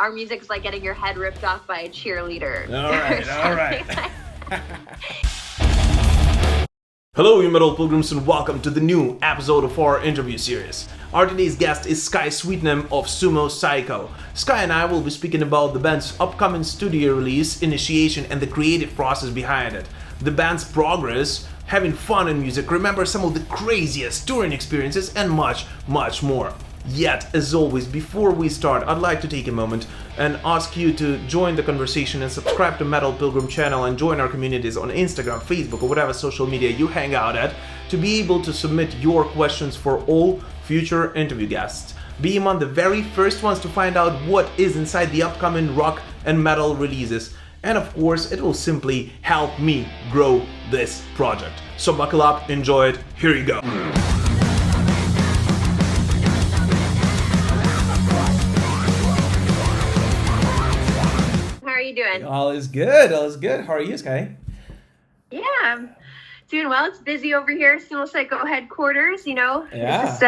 our music's like getting your head ripped off by a cheerleader. All right. Hello, you metal pilgrims, and welcome to the new episode of our interview series. Our today's guest is SKYE SWEETNAM of Sumo Cyco. SKYE and I will be speaking about the band's upcoming studio release, Initiation, and the creative process behind it. The band's progress, having fun in music, remember some of the craziest touring experiences, and much, much more. Yet, as always, before we start, I'd like to take a moment and ask you to join the conversation and subscribe to Metal Pilgrim channel and join our communities on Instagram, Facebook, or whatever social media you hang out at to be able to submit your questions for all future interview guests. Be among the very first ones to find out what is inside the upcoming rock and metal releases. And of course, it will simply help me grow this project. So buckle up, enjoy it, here you go. How are you doing? All is good. How are you, SKYE? Yeah, I'm doing well. It's busy over here, Sumo Cyco headquarters, you know. Yeah. It's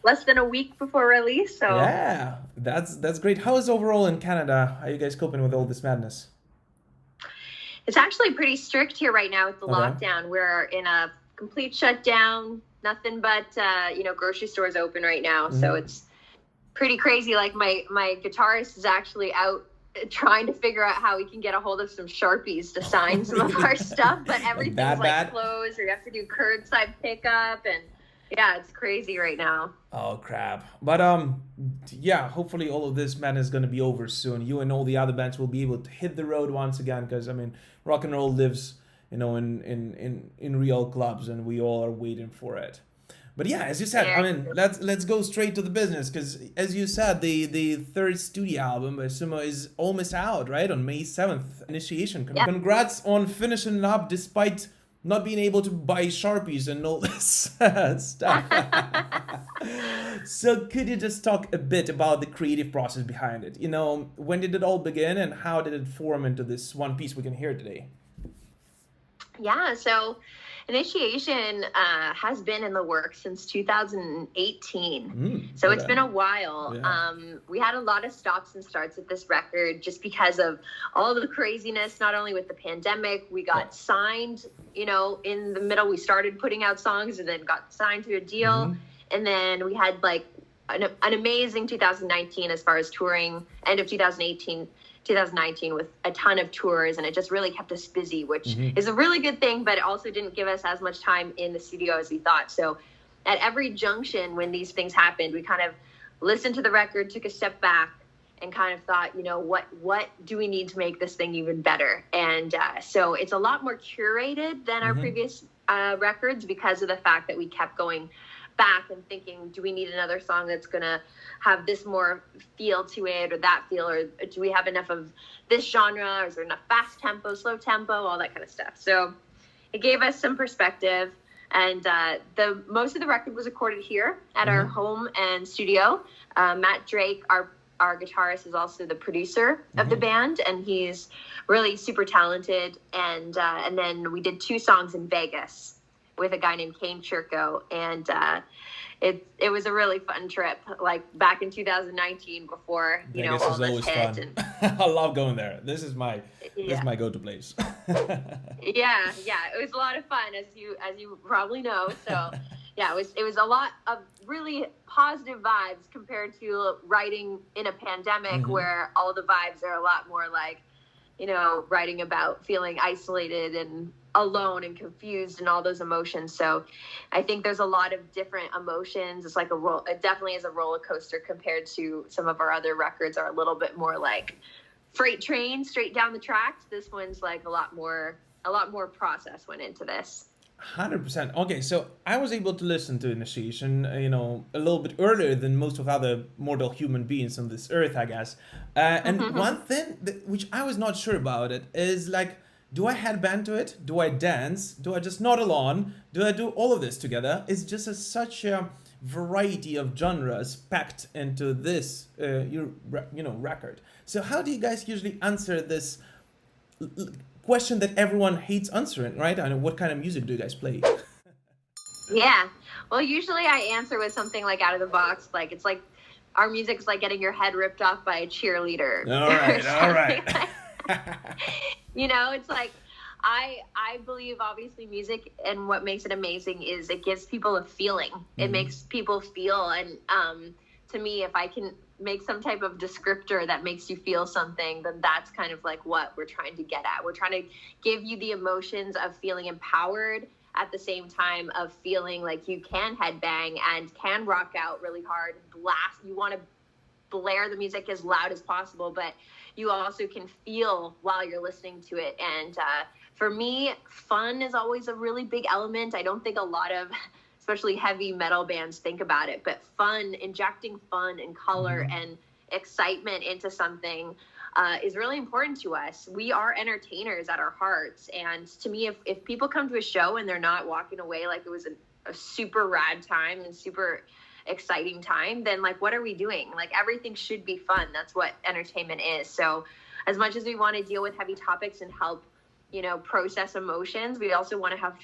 less than a week before release, so. Yeah, that's great. How is overall in Canada? How are you guys coping with all this madness? It's actually pretty strict here right now with the lockdown. We're in a complete shutdown, nothing but, grocery stores open right now. So it's pretty crazy. Like my guitarist is actually out trying to figure out how we can get a hold of some Sharpies to sign some of our stuff, but everything's like closed, or you have to do curbside pickup, and yeah, it's crazy right now. Oh crap. But yeah, hopefully all of this madness is going to be over soon. You and all the other bands will be able to hit the road once again, because I mean, rock and roll lives, in real clubs, and we all are waiting for it. But yeah, as you said, I mean, let's go straight to the business, because as you said, the third studio album by Sumo is almost out, right? On May 7th, Initiation. Yeah. Congrats on finishing it up despite not being able to buy Sharpies and all this stuff. So could you just talk a bit about the creative process behind it? When did it all begin and how did it form into this one piece we can hear today? Yeah, so Initiation has been in the works since 2018. So it's been a while. Yeah. We had a lot of stops and starts with this record just because of all the craziness, not only with the pandemic. We got signed, in the middle. We started putting out songs and then got signed to a deal. And then we had like an amazing 2019 as far as touring, end of 2019 with a ton of tours, and it just really kept us busy, which is a really good thing, but it also didn't give us as much time in the studio as we thought. So at every junction when these things happened, we kind of listened to the record, took a step back, and kind of thought, what do we need to make this thing even better? And so it's a lot more curated than our previous records, because of the fact that we kept going back and thinking, do we need another song that's gonna have this more feel to it, or that feel, or do we have enough of this genre, or is there enough fast tempo, slow tempo, all that kind of stuff. So it gave us some perspective, and the most of the record was recorded here at our home and studio. Matt Drake, our guitarist, is also the producer of the band, and he's really super talented. And then we did 2 songs in Vegas with a guy named Kane Chirko, and it was a really fun trip, like back in 2019 before Vegas all is this always hit. Fun. I love going there. This is my go-to place. yeah, it was a lot of fun, as you probably know. So yeah, it was a lot of really positive vibes compared to writing in a pandemic, where all the vibes are a lot more like, writing about feeling isolated and alone and confused and all those emotions. So I think there's a lot of different emotions. It's like it definitely is a roller coaster compared to some of our other records are a little bit more like freight train straight down the tracks. This one's like a lot more process went into this. 100%. Okay, so I was able to listen to Initiation, a little bit earlier than most of other mortal human beings on this earth, I guess. And one thing which I was not sure about it is like, do I headbang to it? Do I dance? Do I just nod along? Do I do all of this together? It's just such a variety of genres packed into this, record. So how do you guys usually answer this question that everyone hates answering, right? I know, what kind of music do you guys play? Yeah. Well, usually I answer with something like out of the box. Like, it's like our music's like getting your head ripped off by a cheerleader. All right. It's like I believe obviously music, and what makes it amazing is it gives people a feeling. It makes people feel, and to me, if I can make some type of descriptor that makes you feel something, then that's kind of like what we're trying to get at. We're trying to give you the emotions of feeling empowered at the same time of feeling like you can headbang and can rock out really hard, blast. You want to blare the music as loud as possible, but you also can feel while you're listening to it. And for me, fun is always a really big element. I don't think a lot of, especially heavy metal bands, think about it, but fun, injecting fun and color and excitement into something is really important to us. We are entertainers at our hearts. And to me, if people come to a show and they're not walking away like it was a super rad time and super exciting time, then like, what are we doing? Like, everything should be fun. That's what entertainment is. So as much as we want to deal with heavy topics and help, process emotions, we also want to have,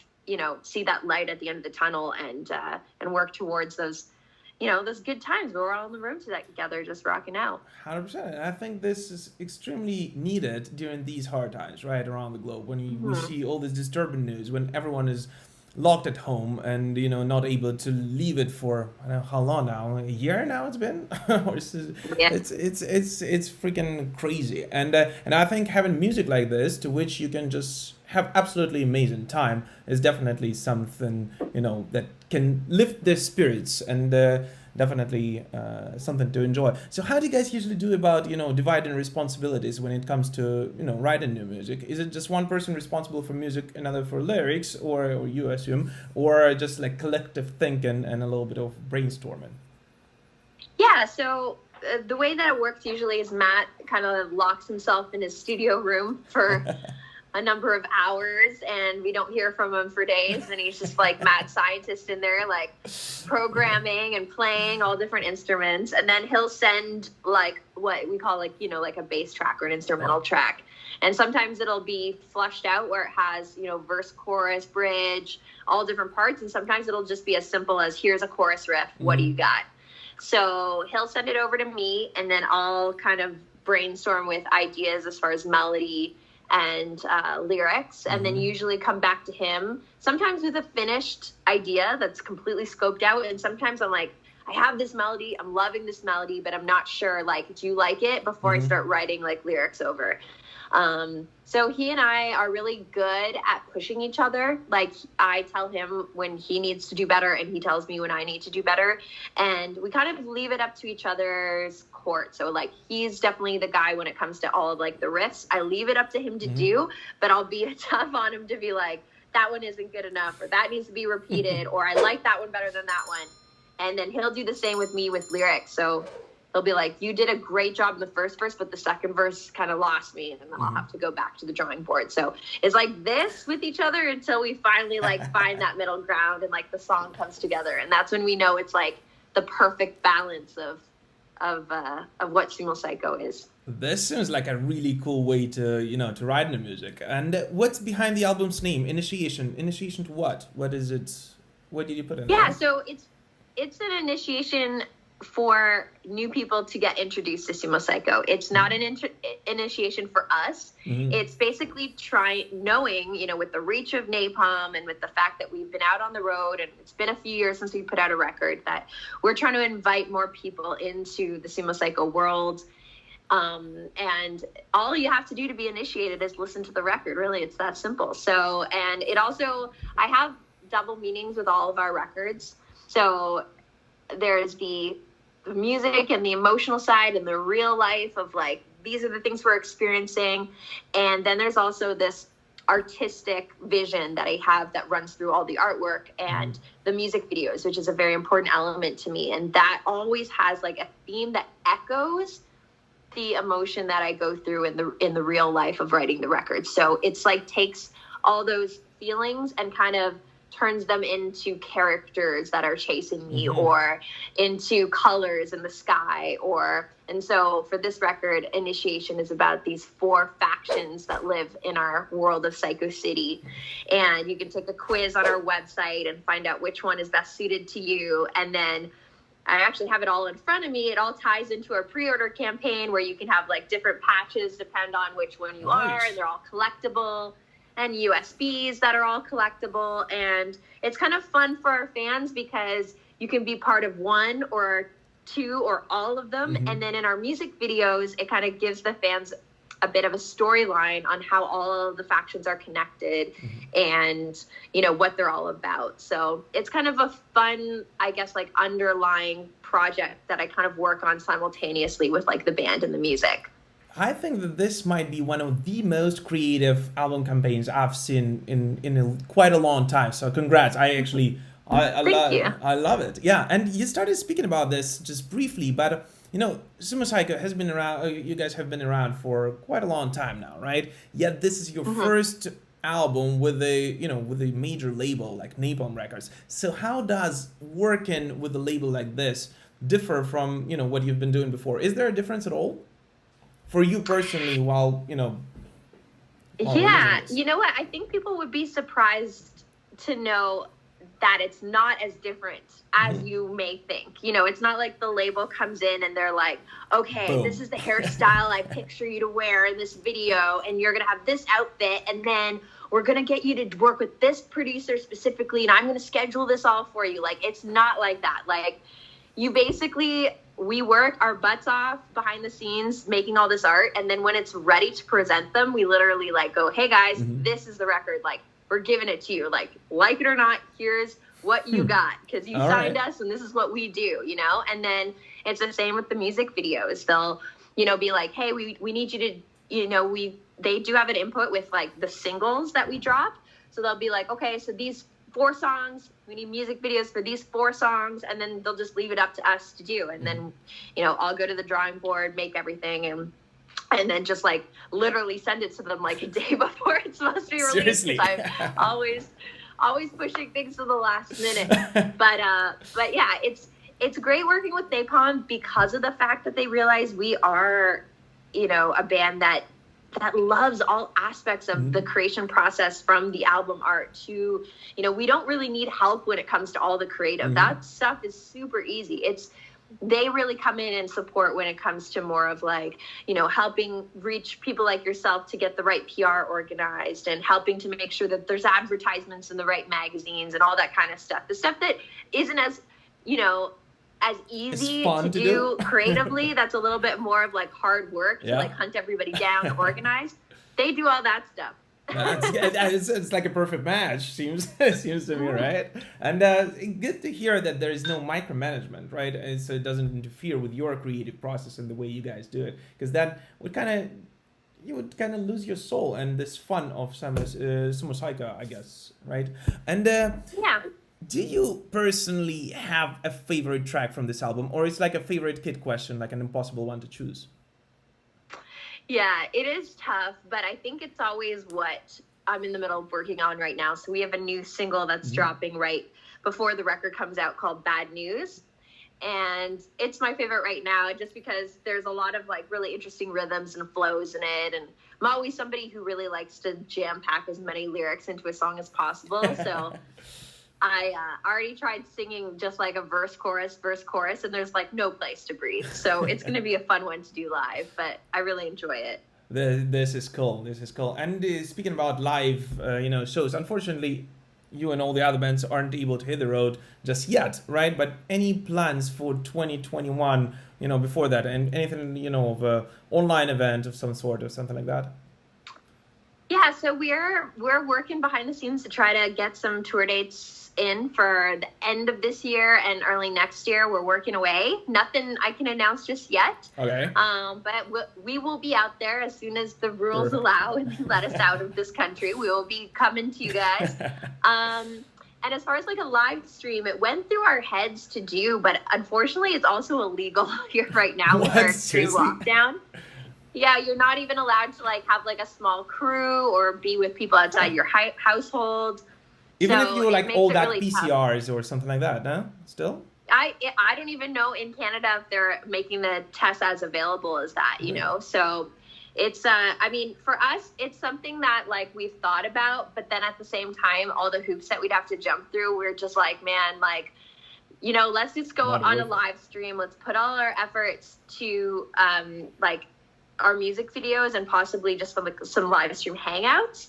see that light at the end of the tunnel and work towards those, those good times where we're all in the room together just rocking out. 100%. I think this is extremely needed during these hard times, right, around the globe, when we see all this disturbing news, when everyone is locked at home and not able to leave it for, I don't know how long now, a year now it's been. It's freaking crazy. And I think having music like this, to which you can just have absolutely amazing time, is definitely something that can lift their spirits, and definitely something to enjoy. So how do you guys usually do about dividing responsibilities when it comes to writing new music? Is it just one person responsible for music, another for lyrics, or you assume, or just like collective thinking and a little bit of brainstorming? Yeah, so the way that it works usually is Matt kind of locks himself in his studio room for a number of hours, and we don't hear from him for days, and he's just like mad scientist in there, like programming and playing all different instruments. And then he'll send like what we call like a bass track or an instrumental track, and sometimes it'll be flushed out where it has verse, chorus, bridge, all different parts, and sometimes it'll just be as simple as, here's a chorus riff, what do you got? So he'll send it over to me, and then I'll kind of brainstorm with ideas as far as melody and lyrics, and then usually come back to him, sometimes with a finished idea that's completely scoped out, and sometimes I'm like, I have this melody, I'm loving this melody, but I'm not sure, like, do you like it, before I start writing like lyrics over. So he and I are really good at pushing each other. Like, I tell him when he needs to do better, and he tells me when I need to do better, and we kind of leave it up to each other's court. So like, he's definitely the guy when it comes to all of like the riffs. I leave it up to him to do, but I'll be tough on him to be like, that one isn't good enough, or that needs to be repeated, or I like that one better than that one. And then he'll do the same with me with lyrics. So he'll be like, you did a great job in the first verse, but the second verse kind of lost me, and then I'll have to go back to the drawing board. So it's like this with each other until we finally like find that middle ground, and like the song comes together, and that's when we know it's like the perfect balance of what Sumo Cyco is. This seems like a really cool way to to write the music. And what's behind the album's name? Initiation to what? What is it? What did you put in? Yeah, so it's an initiation for new people to get introduced to Sumo Cyco. It's not an initiation for us. It's basically knowing, with the reach of Napalm, and with the fact that we've been out on the road, and it's been a few years since we put out a record, that we're trying to invite more people into the Sumo Cyco world. And all you have to do to be initiated is listen to the record. Really, it's that simple. So, and it also, I have double meanings with all of our records. So there's the music and the emotional side and the real life of like, these are the things we're experiencing. And then there's also this artistic vision that I have that runs through all the artwork and the music videos, which is a very important element to me. And that always has like a theme that echoes the emotion that I go through in the real life of writing the record. So it's like takes all those feelings and kind of turns them into characters that are chasing me, or into colors in the sky, and so for this record, Initiation is about these 4 factions that live in our world of Cyco City. And you can take a quiz on our website and find out which one is best suited to you. And then I actually have it all in front of me. It all ties into our pre-order campaign where you can have like different patches depend on which one you are, and they're all collectible, and USBs that are all collectible. And it's kind of fun for our fans because you can be part of one or two or all of them. And then in our music videos, it kind of gives the fans a bit of a storyline on how all of the factions are connected and, you know, what they're all about. So it's kind of a fun, I guess, like underlying project that I kind of work on simultaneously with like the band and the music. I think that this might be one of the most creative album campaigns I've seen in quite a long time. So congrats. I actually, I love it. Yeah. And you started speaking about this just briefly, but you know, Sumo Cyco has been around, you guys have been around for quite a long time now, right? Yet this is your first album with a major label like Napalm Records. So how does working with a label like this differ from, you know, what you've been doing before? Is there a difference at all for you personally while you know? Yeah, you know what? I think people would be surprised to know that it's not as different as you may think. You know, it's not like the label comes in and they're like, okay, boom, this is the hairstyle I picture you to wear in this video, and you're going to have this outfit, and then we're going to get you to work with this producer specifically, and I'm going to schedule this all for you. Like, it's not like that. Like, you basically, we work our butts off behind the scenes making all this art, and then when it's ready to present them, we literally like go, hey guys, this is the record. Like, we're giving it to you. Like it or not, here's what you got, because you signed us and this is what we do, you know? And then it's the same with the music videos. They'll, you know, be like, hey, we need you to, you know, they do have an input with like the singles that we drop. So they'll be like, okay, so these 4 songs, we need music videos for these 4 songs, and then they'll just leave it up to us to do. And then, you know, I'll go to the drawing board, make everything, and then just like literally send it to them like a day before it's supposed to be released. Seriously? I'm always pushing things to the last minute. But yeah, it's great working with Napalm because of the fact that they realize we are, you know, a band that loves all aspects of the creation process, from the album art to, you know, we don't really need help when it comes to all the creative. That stuff is super easy. They really come in and support when it comes to more of like, you know, helping reach people like yourself to get the right PR organized, and helping to make sure that there's advertisements in the right magazines and all that kind of stuff. The stuff that isn't as, you know, as easy to do creatively, that's a little bit more of like hard work to like hunt everybody down, organize. They do all that stuff. It's like a perfect match, seems to me, right? And good to hear that there is no micromanagement, right? And so it doesn't interfere with your creative process and the way you guys do it, because that would you would kind of lose your soul and this fun of Sumo Cyco, I guess, right? And do you personally have a favorite track from this album, or it's like a favorite kid question, like an impossible one to choose? Yeah, it is tough, but I think it's always what I'm in the middle of working on right now. So we have a new single that's dropping right before the record comes out called Bad News. And it's my favorite right now just because there's a lot of like really interesting rhythms and flows in it. And I'm always somebody who really likes to jam pack as many lyrics into a song as possible. So I already tried singing just like a verse, chorus, and there's like no place to breathe. So it's going to be a fun one to do live, but I really enjoy it. This is cool. And speaking about live, shows, unfortunately, you and all the other bands aren't able to hit the road just yet, right? But any plans for 2021, before that, and anything, of a online event of some sort or something like that? Yeah, so we're working behind the scenes to try to get some tour dates in for the end of this year and early next year. We're working away. Nothing I can announce just yet. Okay. But we will be out there as soon as the rules allow and let us out of this country. We will be coming to you guys. And as far as like a live stream, it went through our heads to do, but unfortunately it's also illegal here right now with our extreme lockdown. Yeah, you're not even allowed to like have like a small crew or be with people outside your household. Even if you like all that really PCRs tough. Or something like that, no? Still? I don't even know in Canada if they're making the tests as available as that, you know? So it's, for us, it's something that like we've thought about, but then at the same time, all the hoops that we'd have to jump through, we're just like, man, like, let's just go on a live stream. Let's put all our efforts to like our music videos and possibly just some live stream hangouts.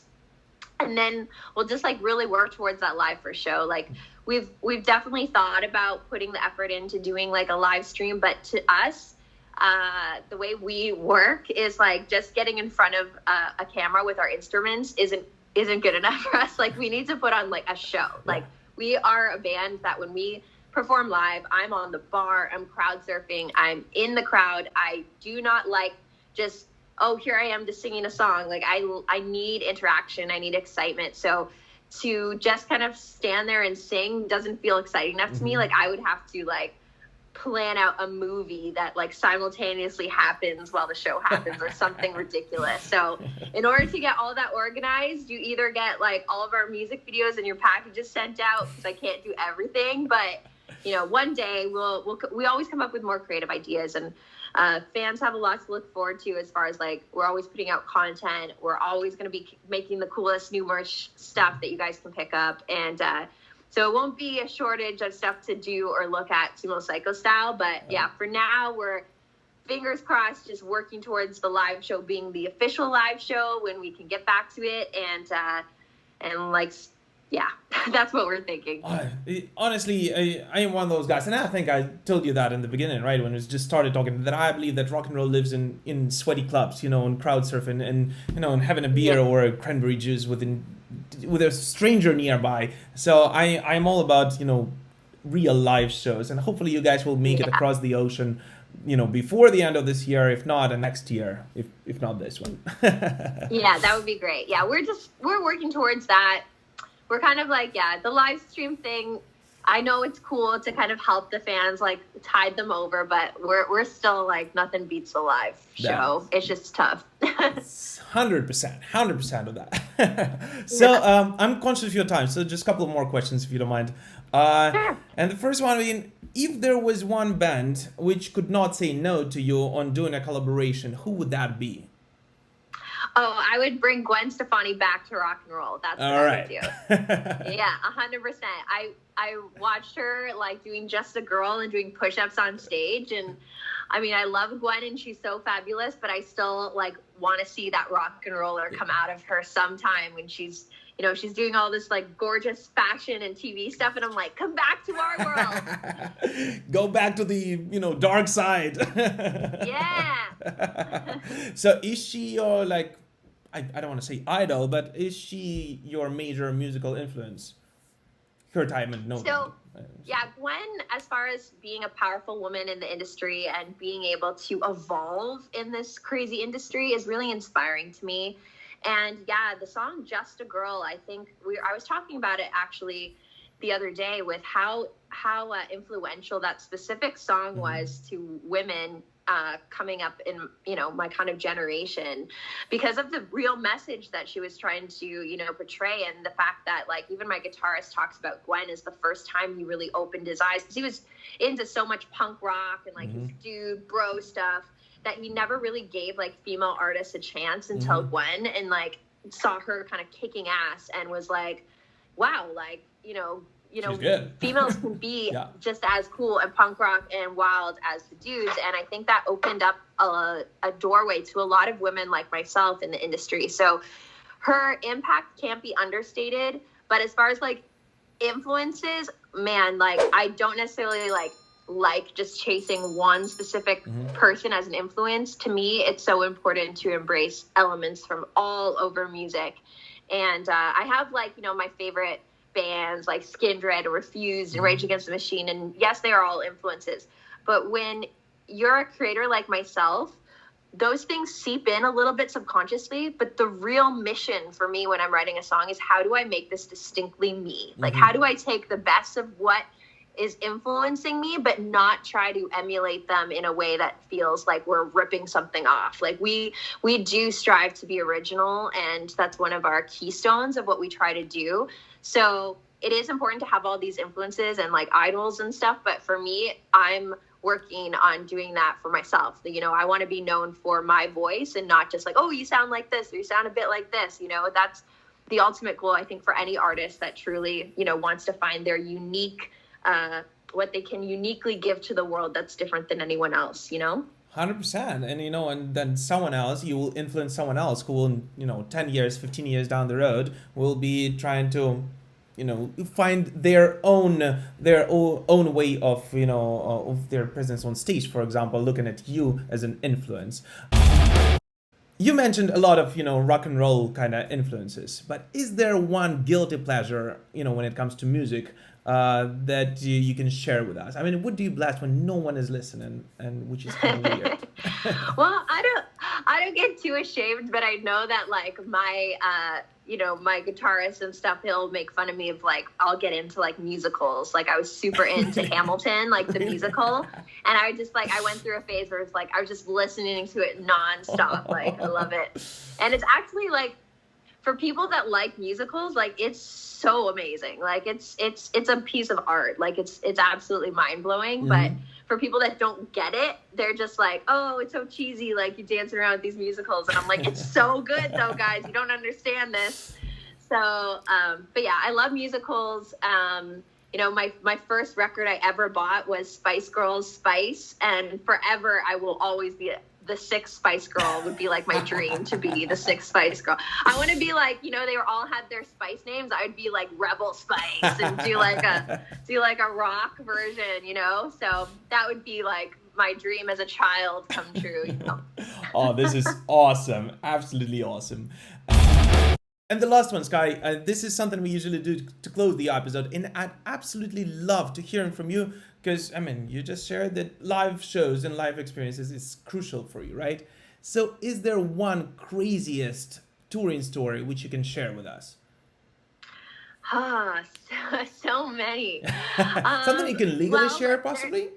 And then we'll just like really work towards that live for show. Like we've definitely thought about putting the effort into doing like a live stream, but to us, the way we work is like just getting in front of a camera with our instruments isn't good enough for us. Like we need to put on like a show. Like we are a band that when we perform live, I'm on the bar, I'm crowd surfing, I'm in the crowd. I do not like just, oh, here I am just singing a song. Like I need interaction, I need excitement. So to just kind of stand there and sing doesn't feel exciting enough to me. Like I would have to like plan out a movie that like simultaneously happens while the show happens or something ridiculous. So in order to get all that organized, you either get like all of our music videos and your packages sent out, because I can't do everything, but one day we always come up with more creative ideas, and fans have a lot to look forward to as far as like we're always putting out content. We're always going to be making the coolest new merch stuff that you guys can pick up, and so it won't be a shortage of stuff to do or look at Sumo Cyco style. But yeah, for now we're fingers crossed just working towards the live show being the official live show when we can get back to it, and like yeah, that's what we're thinking. Honestly, I am one of those guys, and I think I told you that in the beginning, right, when we just started talking, that I believe that rock and roll lives in sweaty clubs, and crowd surfing, and and having a beer or a cranberry juice with a stranger nearby. So I'm all about real live shows, and hopefully you guys will make it across the ocean, before the end of this year, if not next year, if not this one. Yeah, that would be great. Yeah, we're working towards that. We're kind of like, the live stream thing, I know it's cool to kind of help the fans, like tide them over, but we're still like, nothing beats the live show. It's just tough. 100% of that. So I'm conscious of your time, so just a couple of more questions if you don't mind. Sure. And the first one, if there was one band which could not say no to you on doing a collaboration, who would that be? Oh, I would bring Gwen Stefani back to rock and roll. That's what I would do. Yeah, 100%. I watched her like doing Just a Girl and doing push-ups on stage, and I mean, I love Gwen and she's so fabulous, but I still like want to see that rock and roller come out of her sometime when she's she's doing all this like gorgeous fashion and TV stuff, and I'm like, come back to our world. Go back to the dark side. Yeah. So is she your like, I don't want to say idol, but is she your major musical influence? Her time and no. So yeah, Gwen, as far as being a powerful woman in the industry and being able to evolve in this crazy industry is really inspiring to me. And yeah, the song Just a Girl, I think I was talking about it actually the other day with how influential that specific song was to women coming up in my kind of generation, because of the real message that she was trying to portray, and the fact that like even my guitarist talks about Gwen as the first time he really opened his eyes, because he was into so much punk rock and like his dude bro stuff, that he never really gave like female artists a chance until Gwen, and like saw her kind of kicking ass and was like, wow, like females can be just as cool and punk rock and wild as the dudes. And I think that opened up a doorway to a lot of women like myself in the industry. So her impact can't be understated. But as far as like influences, man, like I don't necessarily like just chasing one specific person as an influence. To me, it's so important to embrace elements from all over music. And I have like, my favorite bands like Skindred or Refused and Rage Against the Machine. And yes, they are all influences. But when you're a creator like myself, those things seep in a little bit subconsciously. But the real mission for me when I'm writing a song is, how do I make this distinctly me? Like, how do I take the best of what is influencing me, but not try to emulate them in a way that feels like we're ripping something off. Like we do strive to be original, and that's one of our keystones of what we try to do. So it is important to have all these influences and like idols and stuff. But for me, I'm working on doing that for myself. I want to be known for my voice and not just like, oh, you sound like this, or you sound a bit like this. That's the ultimate goal, I think, for any artist that truly, wants to find their unique what they can uniquely give to the world that's different than anyone else, you know? 100%. And, and then someone else, you will influence someone else who will, 10 years, 15 years down the road will be trying to, find their own way of, of their presence on stage, for example, looking at you as an influence. You mentioned a lot of, rock and roll kind of influences, but is there one guilty pleasure, when it comes to music, that you can share with us? I mean, what do you blast when no one is listening, and which is kind of weird? Well, I don't get too ashamed, but I know that like my my guitarist and stuff, he'll make fun of me of like, I'll get into like musicals. Like I was super into Hamilton, like the musical. And I just like, I went through a phase where it's like, I was just listening to it nonstop. Like I love it. And it's actually like, for people that like musicals, like it's so amazing. Like it's a piece of art. Like it's absolutely mind blowing. Mm-hmm. But for people that don't get it, they're just like, oh, it's so cheesy. Like you dance around with these musicals. And I'm like, it's so good though, guys. You don't understand this. So, but yeah, I love musicals. My first record I ever bought was Spice Girls' Spice. And forever, I will always be the sixth Spice Girl. Would be like my dream to be the sixth Spice Girl. I want to be like, they were all had their Spice names. I'd be like Rebel Spice and do like a rock version, So that would be like my dream as a child come true, Oh, this is awesome. Absolutely awesome. And the last one, Sky, this is something we usually do to close the episode, and I'd absolutely love to hear from you, because, I mean, you just shared that live shows and live experiences is crucial for you, right? So is there one craziest touring story which you can share with us? So many. Something you can legally share, possibly?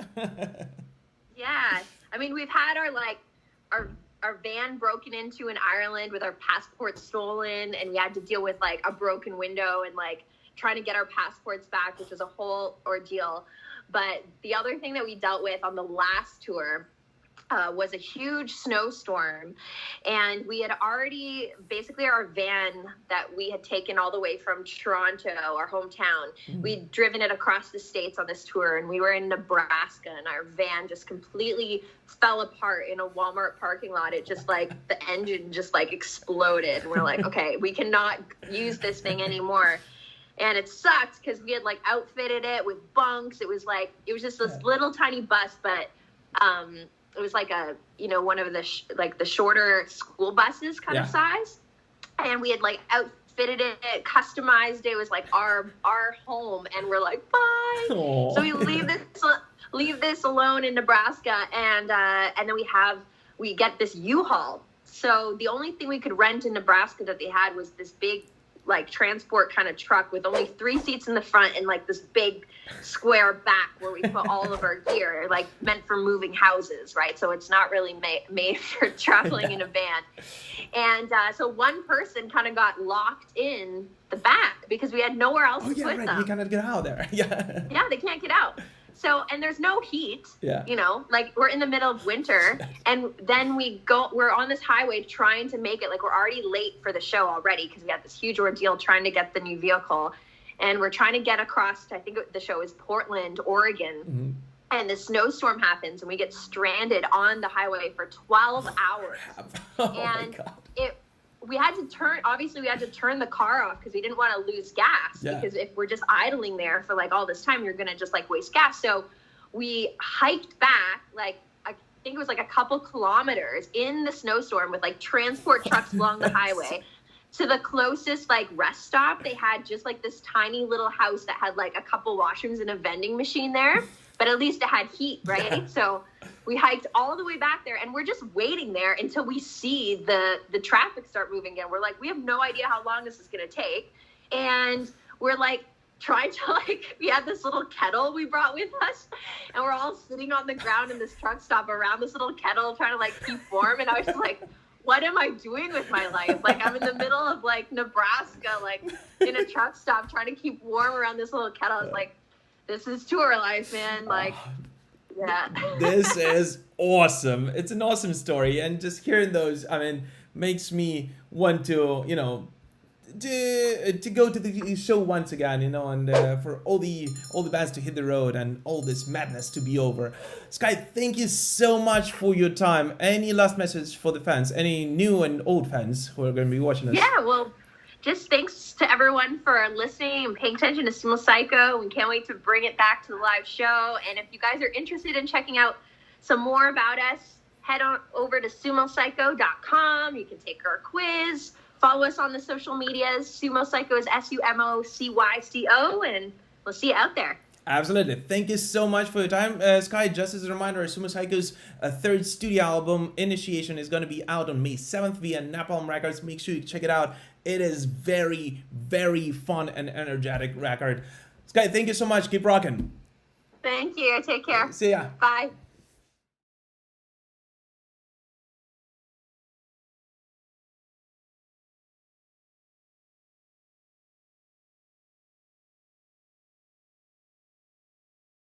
Yeah. I mean, we've had our van broken into in Ireland with our passports stolen, and we had to deal with like a broken window and like trying to get our passports back, which was a whole ordeal. But the other thing that we dealt with on the last tour was a huge snowstorm, and we had already, basically our van that we had taken all the way from Toronto, our hometown, we'd driven it across the states on this tour, and we were in Nebraska, and our van just completely fell apart in a Walmart parking lot. It just like, the engine just like exploded, and we're like, okay, we cannot use this thing anymore. And it sucked because we had like outfitted it with bunks. It was just this little tiny bus, but it was like a, one of the the shorter school buses kind of size. And we had like outfitted it, customized it. It was like our home, and we're like, bye. Aww. So we leave this alone in Nebraska, and then we get this U-Haul. So the only thing we could rent in Nebraska that they had was this big like transport kind of truck with only 3 seats in the front and like this big square back where we put all of our gear, like meant for moving houses, right? So it's not really made for traveling in a van. And so one person kind of got locked in the back because we had nowhere else to put them. You cannot get out there. Yeah, they can't get out. So, and there's no heat, like we're in the middle of winter, and then we're on this highway trying to make it, like we're already late for the show already because we had this huge ordeal trying to get the new vehicle, and we're trying to get across to, I think the show is Portland, Oregon, and the snowstorm happens, and we get stranded on the highway for 12 hours. And we had to turn the car off because we didn't want to lose gas, because if we're just idling there for like all this time, you're going to just like waste gas. So we hiked back, like, I think it was like a couple kilometers in the snowstorm with like transport trucks along the highway to the closest like rest stop. They had just like this tiny little house that had like a couple washrooms and a vending machine there, but at least it had heat, right? So we hiked all the way back there, and we're just waiting there until we see the traffic start moving again. We're like, we have no idea how long this is going to take. And we're like trying to we had this little kettle we brought with us, and we're all sitting on the ground in this truck stop around this little kettle trying to like keep warm. And I was just like, what am I doing with my life? Like I'm in the middle of like Nebraska, like in a truck stop trying to keep warm around this little kettle. I was like, this is tour life, man. Like, yeah. This is awesome. It's an awesome story. And just hearing those, I mean, makes me want to, to go to the show once again, you know, and for all the bands to hit the road and all this madness to be over. Sky, thank you so much for your time. Any last message for the fans? Any new and old fans who are going to be watching us? Yeah, well, just thanks to everyone for listening and paying attention to Sumo Cyco. We can't wait to bring it back to the live show. And if you guys are interested in checking out some more about us, head on over to sumocyco.com. You can take our quiz. Follow us on the social medias. Sumo Cyco is SUMOCYCO, and we'll see you out there. Absolutely. Thank you so much for your time. Sky, just as a reminder, Sumo Cyco's third studio album, Initiation, is going to be out on May 7th via Napalm Records. Make sure you check it out. It is very, very fun and energetic record. Sky, thank you so much. Keep rocking. Thank you. Take care. See ya. Bye.